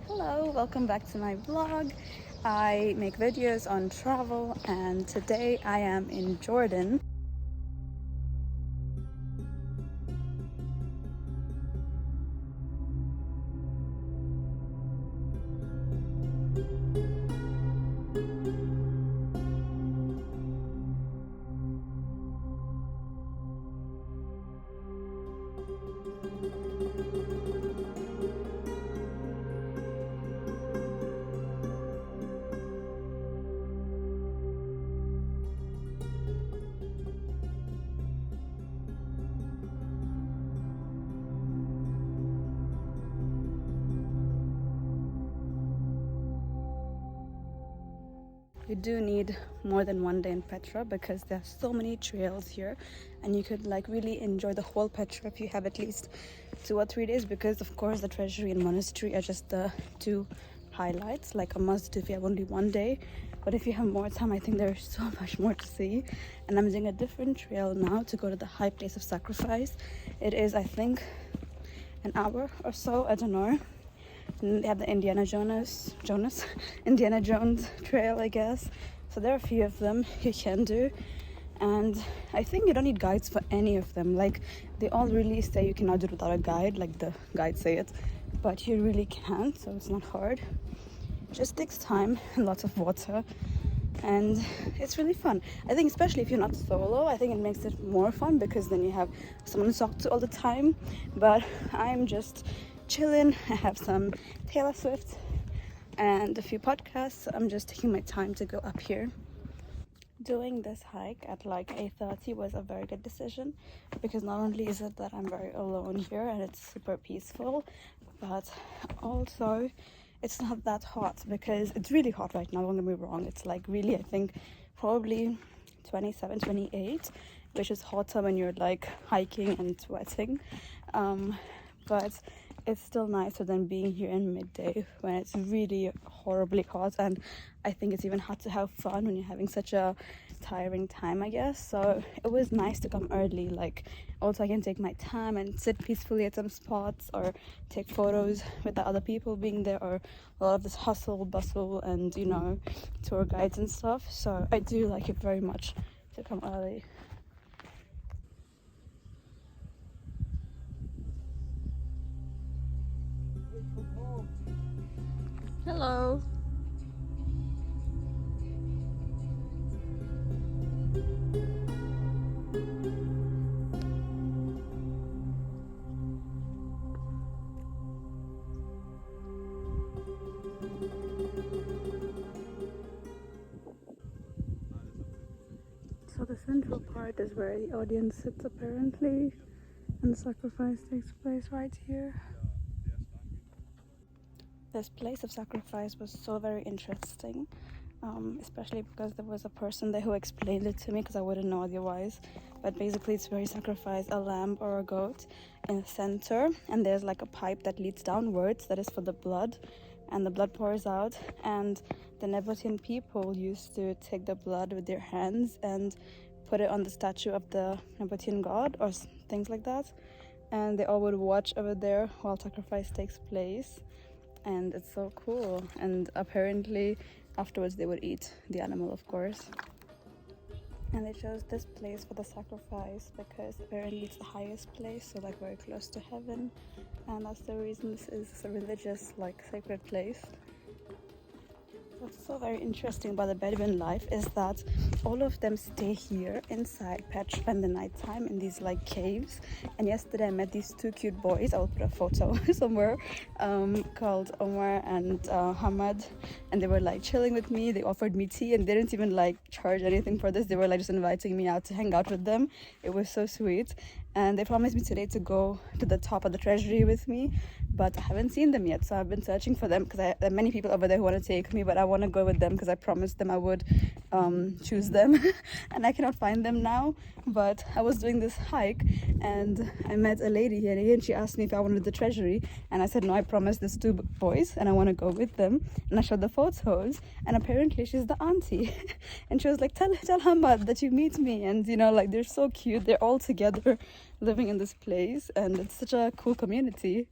Hello, welcome back to my vlog. I make videos on travel and today I am in Jordan. You do need more than one day in Petra because there are so many trails here and you could really enjoy the whole Petra if you have at least 2 or 3 days, because of course the treasury and monastery are just the two highlights, like a must if you have only one day. But if you have more time, I think there's so much more to see. And I'm doing a different trail now to go to the high place of sacrifice. It is, I think, an hour or so, I don't know. And they have the Indiana Jones trail, I guess. So there are a few of them you can do, and I think you don't need guides for any of them. Like, they all really say you cannot do it without a guide, like the guides say it, but you really can, so it's not hard. It just takes time and lots of water, and it's really fun. I think especially if you're not solo, I think it makes it more fun because then you have someone to talk to all the time. But I'm just chilling. I have some Taylor Swift and a few podcasts. I'm just taking my time to go up here. Doing this hike at like 8:30 was a very good decision, because not only is it that I'm very alone here and it's super peaceful, but also it's not that hot, because it's really hot right now, don't get me wrong. It's like really, I think probably 27, 28, which is hotter when you're like hiking and sweating. But it's still nicer than being here in midday when it's really horribly hot, and I think it's even hard to have fun when you're having such a tiring time, I guess. So it was nice to come early, like also I can take my time and sit peacefully at some spots or take photos with the other people being there, or a lot of this hustle bustle and tour guides and stuff. So I do like it very much to come early. Hello. So the central part is where the audience sits apparently, and the sacrifice takes place right here. This place of sacrifice was so very interesting, especially because there was a person there who explained it to me, because I wouldn't know otherwise. But basically it's where you sacrifice a lamb or a goat in the center, and there's like a pipe that leads downwards that is for the blood, and the blood pours out, and the Nabataean people used to take the blood with their hands and put it on the statue of the Nabataean god or things like that, and they all would watch over there while sacrifice takes place. And it's so cool. And apparently afterwards they would eat the animal, of course. And they chose this place for the sacrifice because apparently it's the highest place, so like very close to heaven, and that's the reason this is a religious, like, sacred place. What's so very interesting about the Bedouin life is that all of them stay here inside Petra in the nighttime in these like caves. And yesterday I met these two cute boys. I will put a photo somewhere, called Omar and Hamad, and they were like chilling with me. They offered me tea and they didn't even like charge anything for this. They were like just inviting me out to hang out with them. It was so sweet. And they promised me today to go to the top of the treasury with me, but I haven't seen them yet. So I've been searching for them because there are many people over there who want to take me, but I want to go with them because I promised them I would choose them and I cannot find them now. But I was doing this hike and I met a lady here and she asked me if I wanted the treasury, and I said no, I promised these two boys and I want to go with them. And I showed the photos, and apparently she's the auntie and she was like, tell Hamad that you meet me. And like, they're so cute. They're all together living in this place, and it's such a cool community.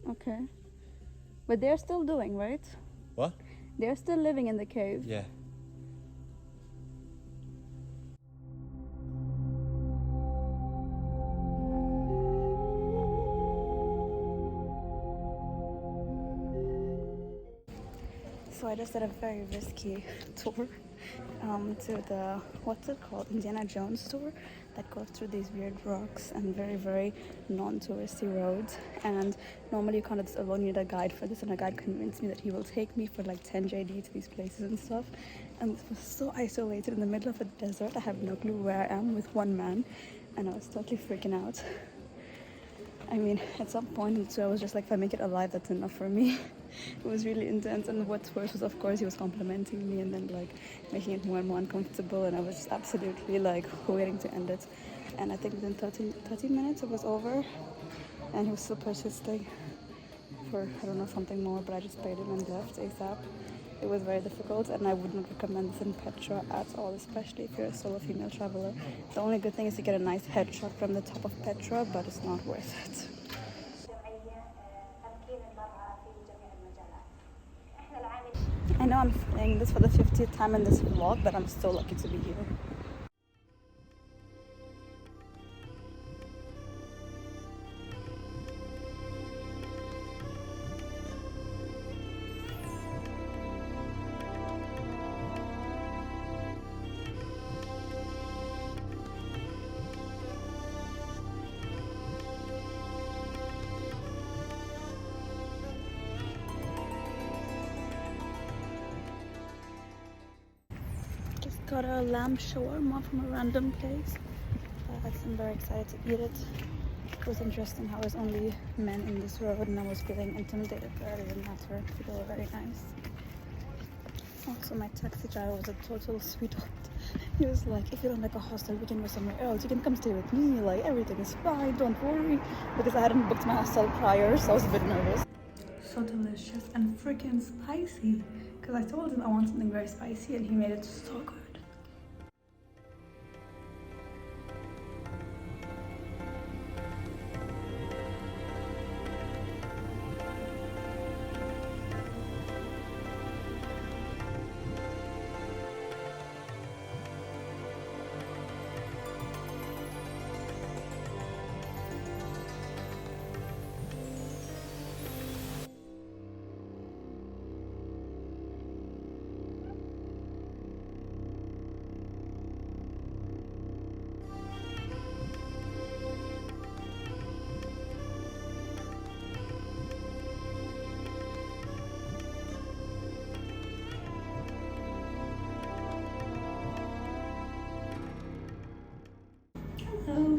Okay. But they're still doing, right? What? They're still living in the cave. Yeah. So I just did a very risky tour to the, what's it called, Indiana Jones tour that goes through these weird rocks and very, very non-touristy roads. And normally you can't do this alone, you need a guide for this, and a guide convinced me that he will take me for like 10 JD to these places and stuff. And this was so isolated in the middle of a desert. I have no clue where I am with one man, and I was totally freaking out. I mean, at some point I was just like, if I make it alive, that's enough for me. It was really intense, and what's worse was, of course, he was complimenting me and then like making it more and more uncomfortable, and I was just absolutely like waiting to end it. And I think within 30 minutes it was over, and he was still persisting for, I don't know, something more, but I just paid him and left ASAP. It was very difficult, and I would not recommend this in Petra at all, especially if you're a solo female traveler. The only good thing is to get a nice headshot from the top of Petra, but it's not worth it. I know I'm saying this for the 50th time in this vlog, but I'm so lucky to be here. Got a lamb shawarma from a random place. I'm very excited to eat it. It was interesting how there's only men in this road, and I was feeling intimidated, but it didn't matter. People were very nice. Also, my taxi driver was a total sweetheart. He was like, if you don't like a hostel, we can go somewhere else. You can come stay with me. Like, everything is fine. Don't worry. Because I hadn't booked my hostel prior, so I was a bit nervous. So delicious and freaking spicy. Because I told him I want something very spicy, and he made it so good.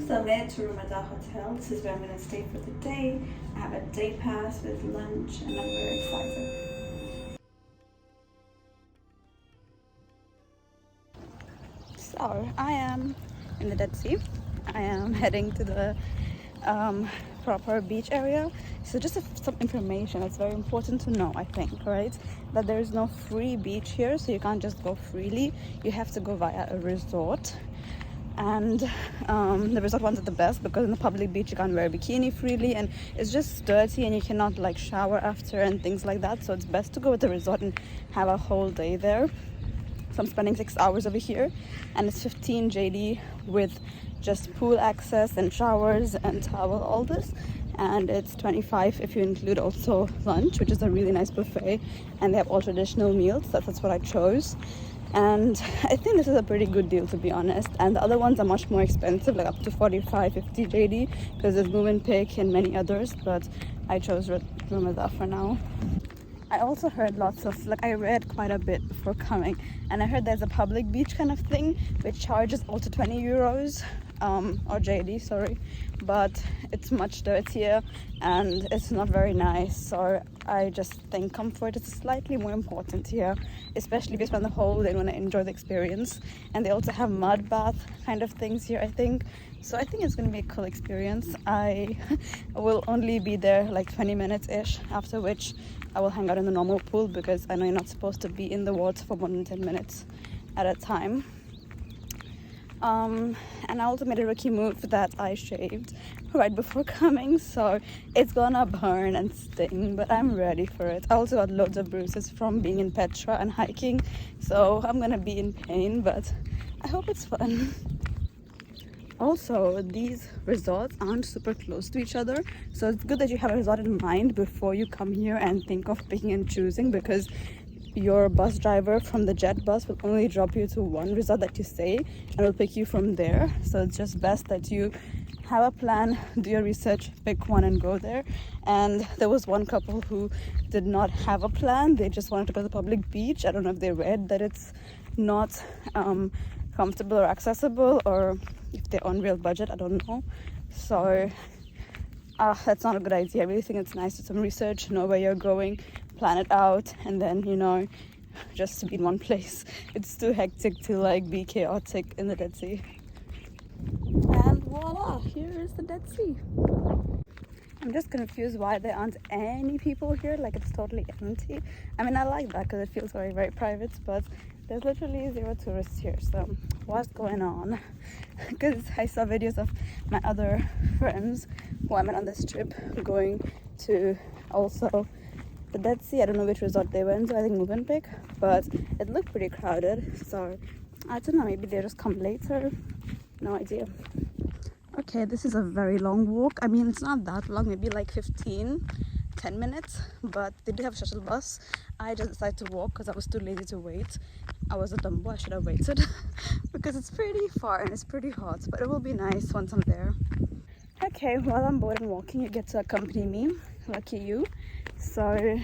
So I'm there to Romania Hotel. This is where I'm going to stay for the day. I have a day pass with lunch, and I'm very excited. So I am in the Dead Sea. I am heading to the proper beach area. So just some information that's very important to know, I think, right? That there is no free beach here, so you can't just go freely. You have to go via a resort. and the resort ones are the best because in the public beach you can't wear a bikini freely and it's just dirty and you cannot like shower after and things like that. So it's best to go with the resort and have a whole day there. So I'm spending 6 hours over here, and it's 15 JD with just pool access and showers and towel, all this, and it's 25 if you include also lunch, which is a really nice buffet, and they have all traditional meals. That's what I chose, and I think this is a pretty good deal, to be honest. And the other ones are much more expensive, like up to 45-50 JD, because there's Movenpick and many others, but I chose Rumada for now. I also heard lots of, like, I read quite a bit before coming, and I heard there's a public beach kind of thing which charges also 20 euros or JD, sorry, but it's much dirtier and it's not very nice. So I just think comfort is slightly more important here, especially if you spend the whole day and want to enjoy the experience. And they also have mud bath kind of things here, I think. So I think it's going to be a cool experience. I will only be there like 20 minutes ish, after which I will hang out in the normal pool because I know you're not supposed to be in the water for more than 10 minutes at a time. And I also made a rookie move that I shaved right before coming, so it's gonna burn and sting, but I'm ready for it. I also got loads of bruises from being in Petra and hiking, so I'm gonna be in pain, but I hope it's fun. Also, these resorts aren't super close to each other, so it's good that you have a resort in mind before you come here and think of picking and choosing, because your bus driver from the jet bus will only drop you to one resort that you stay and will pick you from there. So it's just best that you have a plan, do your research, pick one and go there. And there was one couple who did not have a plan. They just wanted to go to the public beach. I don't know if they read that it's not comfortable or accessible, or if they're on real budget, I don't know. So that's not a good idea. I really think it's nice to do some research, know where you're going, plan it out, and then, you know, just to be in one place. It's too hectic to like be chaotic in the Dead Sea. And voila, here is the Dead Sea. I'm just confused why there aren't any people here, like it's totally empty. I mean, I like that because it feels very, very private, but there's literally 0 tourists here. So what's going on? Because I saw videos of my other friends who I met on this trip going to also the Dead Sea. I don't know which resort they went to, I think Movenpick, but it looked pretty crowded. So I don't know, maybe they just come later. No idea. Okay, this is a very long walk. I mean, it's not that long, maybe like 10 minutes, but they do have a shuttle bus. I just decided to walk because I was too lazy to wait. I was a dumbo, I should have waited because it's pretty far and it's pretty hot, but it will be nice once I'm there. Okay, while I'm bored and walking, you get to accompany me. Lucky you. So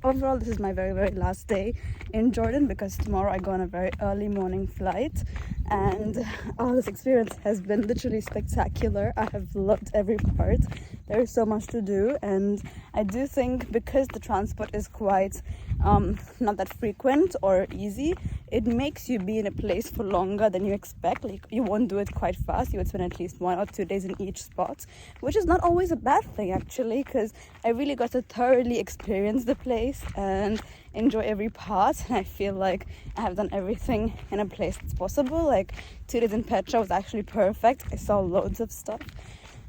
overall, this is my very, very last day in Jordan because tomorrow I go on a very early morning flight, and this experience has been literally spectacular. I have loved every part. There is so much to do, and I do think because the transport is quite not that frequent or easy, it makes you be in a place for longer than you expect. Like, you won't do it quite fast. You would spend at least 1 or 2 days in each spot, which is not always a bad thing actually, because I really got to thoroughly experience the place and enjoy every part. And I feel like I have done everything in a place that's possible. Like 2 days in Petra was actually perfect. I saw loads of stuff.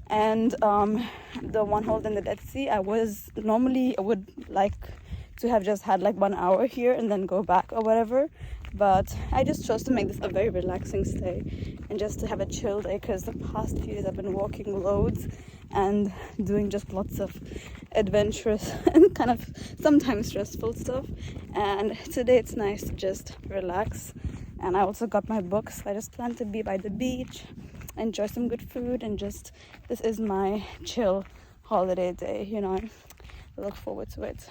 And the one hold in the Dead Sea, I would like to have just had like 1 hour here and then go back or whatever, but I just chose to make this a very relaxing stay and just to have a chill day, because the past few days I've been walking loads and doing just lots of adventurous and kind of sometimes stressful stuff, and today it's nice to just relax. And I also got my books. I just plan to be by the beach, enjoy some good food, and just, this is my chill holiday day, you know. I look forward to it.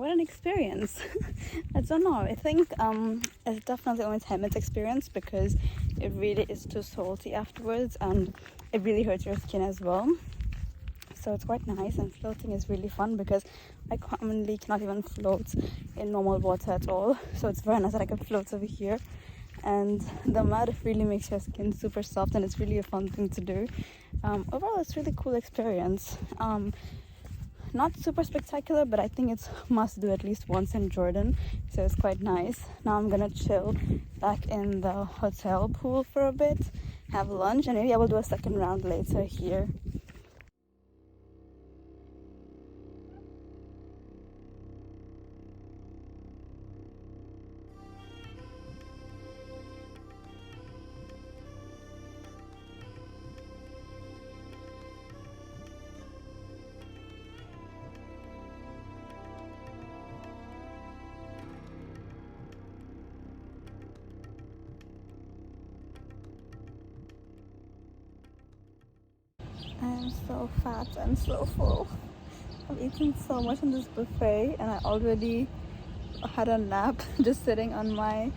what an experience. I don't know, I think it's definitely only 10 minutes experience because it really is too salty afterwards and it really hurts your skin as well. So it's quite nice, and floating is really fun because I commonly cannot even float in normal water at all. So it's very nice that I can float over here, and the mud really makes your skin super soft and it's really a fun thing to do. Overall, it's really cool experience. Not super spectacular, but I think it's must do at least once in Jordan, so it's quite nice. Now I'm gonna chill back in the hotel pool for a bit, have lunch, and maybe I will do a second round later here. I am so fat and so full. I've eaten so much in this buffet and I already had a nap just sitting on my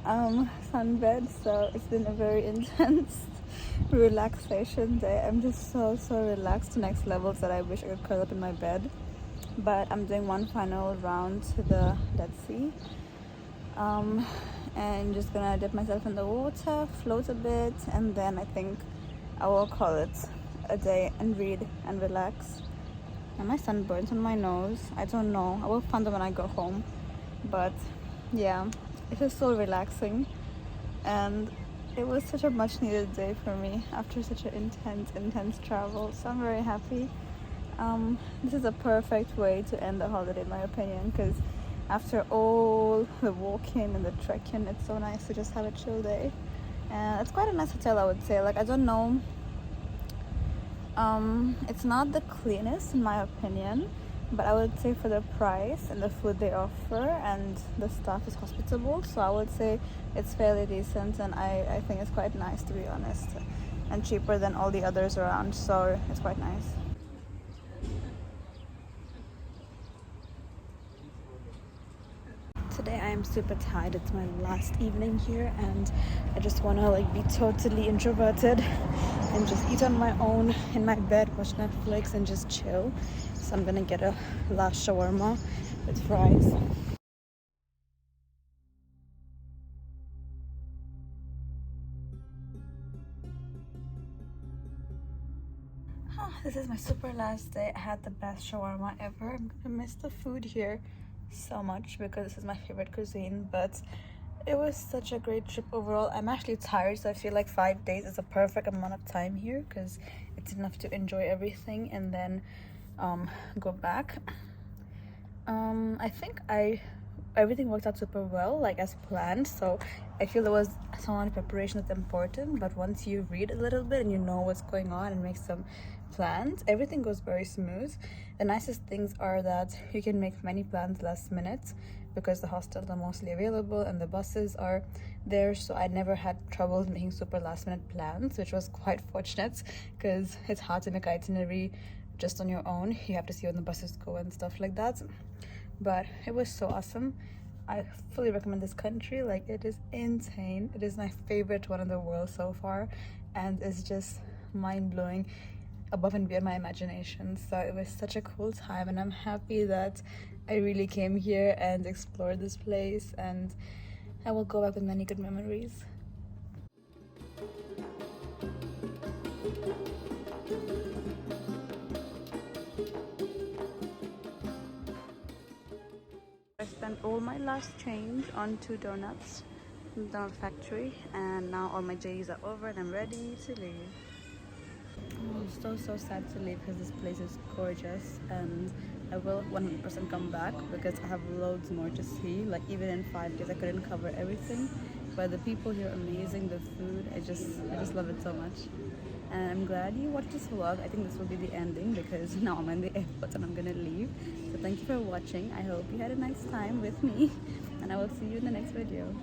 sunbed, so it's been a very intense relaxation day. I'm just so relaxed to next levels that I wish I could curl up in my bed. But I'm doing one final round to the Dead Sea, and just gonna dip myself in the water, float a bit, and then I think I will call it a day and read and relax. And my sunburns on my nose, I don't know, I will find them when I go home. But yeah, it is so relaxing, and it was such a much needed day for me after such an intense travel, so I'm very happy. This is a perfect way to end the holiday in my opinion, because after all the walking and the trekking, it's so nice to just have a chill day. And it's quite a nice hotel, I would say. Like, I don't know, it's not the cleanest in my opinion, but I would say for the price and the food they offer, and the staff is hospitable, so I would say it's fairly decent, and I think it's quite nice, to be honest, and cheaper than all the others around, so it's quite nice. Today I am super tired. It's my last evening here and I just want to like be totally introverted and just eat on my own in my bed, watch Netflix and just chill. So I'm gonna get a last shawarma with fries. This is my super last day. I had the best shawarma ever. I'm gonna miss the food here so much because this is my favorite cuisine, but it was such a great trip overall. I'm actually tired, so I feel like 5 days is a perfect amount of time here because it's enough to enjoy everything and then go back. I think everything worked out super well, like as planned, so I feel there was some amount of preparation that's important, but once you read a little bit and you know what's going on and make some plans, everything goes very smooth. The nicest things are that you can make many plans last minute because the hostels are mostly available and the buses are there, so I never had trouble making super last minute plans, which was quite fortunate because it's hard to make an itinerary just on your own. You have to see when the buses go and stuff like that, but it was so awesome. I fully recommend this country. Like, it is insane. It is my favorite one in the world so far, and it's just mind-blowing, above and beyond my imagination. So it was such a cool time, and I'm happy that I really came here and explored this place, and I will go back with many good memories. I spent all my last change on 2 donuts from the donut factory, and now all my JDs are over and I'm ready to leave. I'm so sad to leave because this place is gorgeous, and I will 100% come back because I have loads more to see. Like, even in 5 days I couldn't cover everything, but the people here are amazing, the food, I just love it so much. And I'm glad you watched this vlog. I think this will be the ending because now I'm in the airport and I'm gonna leave. So thank you for watching. I hope you had a nice time with me, and I will see you in the next video.